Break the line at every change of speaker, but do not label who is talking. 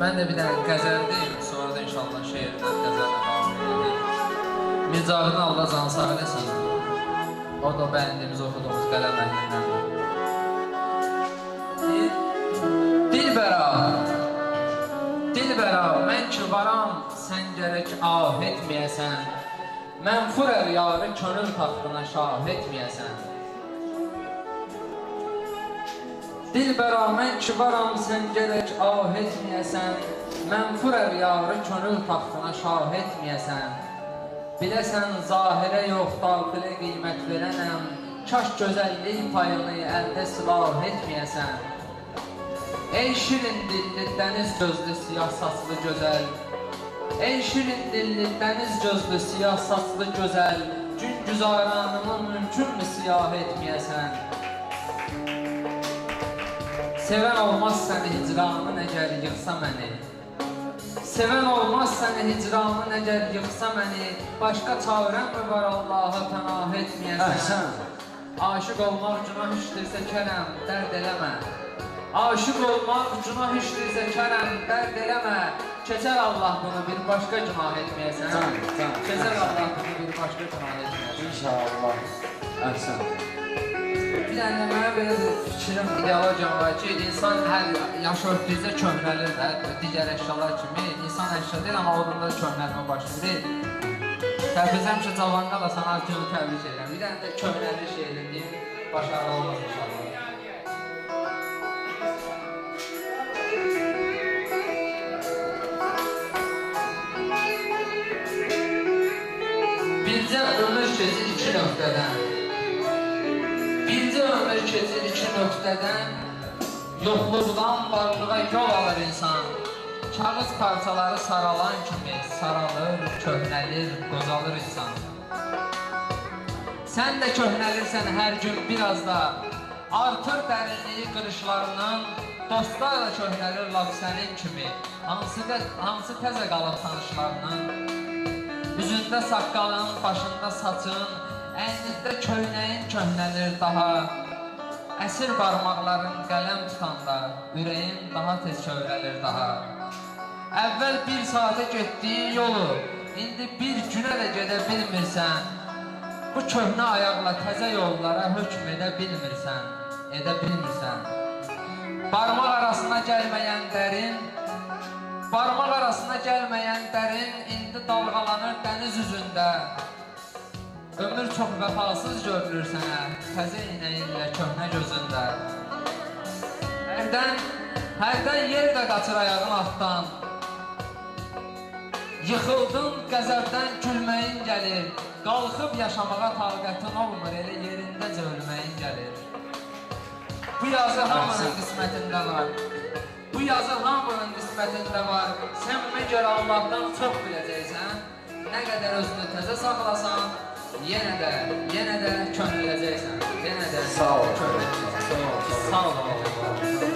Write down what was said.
Ben de bir dənə qəzəl deyim, sonra da inşallah şeirdən qəzələ davam edeyim. Mircavidin Allah canı sağ eləsin. O da bəyəndiyimiz, oxuduğumuz qələm əhlindən. Dilbəra, mən ki varam, sən gərək ah etməyəsən. Mənfur yarı könül taxtına şah etməyəsən. Dilbəra, mən ki varam, sən gərək ah etməyəsən. Mənfur yarı könül taxtına şah etməyəsən. Biləsən, zahirə yox, daxilə qiymət verənəm. Kaş gözəllik payını əldə silah etməyəsən. Ey şirin dilli, dəniz gözlü, siyah saçlı gözəl. Ey şirin dilli, dəniz gözlü, siyah saçlı gözəl. Gün güzaranımı mümkünmü siyah etməyəsən. Sevən olmaz səni hicranın əgər yıxsa məni. Sevən olmaz səni hicranın əgər yıxsa məni. Başqa çarəm mi var Allah'a pənah etməyəsən. Aşıq olmaq günah işdirsə kərəm, dərd eləmə. Aşıq olmaq günah işdirsə kərəm, dərd eləmə. Keçər Allah bunu bir başqa günah etməyəsən. Keçər Allah bunu bir başqa günah etməyəsən.
İnşallah. Əhsən.
Bir dənə mənə belə bir fikrim, ideologiyam var ki, insan hər yaş ötdükcə köhnəlir də, digər əşyalar kimi. İnsan əşya deyil, amma odunda köhnəlmə başlayır. Təbrizəm ki, cavanda da sana artıq təbrik edirəm. Bir dənə də köhnəli şeydir deyim, başarılı olur inşallah. Bircə ömür keçir iki nöqtədən. Bircə ömür keçir iki nöqtədən. Yoxluqdan varlığa yol alır insan. Kağız parçaları saralan kimi saralır, köhnəlir, qozalır insan. Sən də köhnəlirsən hər gün biraz da. Artır dərinliyi qırışlarının. Dostlar da köhnəlir laf sənin kimi. Hansı təzə qalıb tanışlarının. Üzündə saqqalın, başında saçın, əynində köynəyin köhnəlir daha. Əsir barmaqların qələm tutanda, ürəyin daha tez kövrəlir daha. Əvvəl bir saata getdiyin yolu, indi bir günə də gedə bilmirsən. Bu köhnə ayaqla təzə yollara hökm edə bilmirsən, edə bilmirsən. Barmaq arasına gəlməyən dərin, barmaq arasına gəlməyən dərin, indi dalğalanır dəniz üzündə. Ömür çox vəfasız görülür sənə, təzə inəyinlə köhnə gözündə. Hərdən yer də qaçır ayağın altdan. Yıxıldın, qəzəbdən gülməyin gəlir. Qalxıb yaşamağa taqətin olmur, elə yerindəcə ölməyin gəlir. Bu yazı hamının qismətində var. Bu yazı hamının qismətində var. Sən məgər Allahdan çox biləcəksən. Nə qədər özünü təzə saxlasan, yenə də könülləcəksən. Yenə də
sağ ol.
Sağ ol.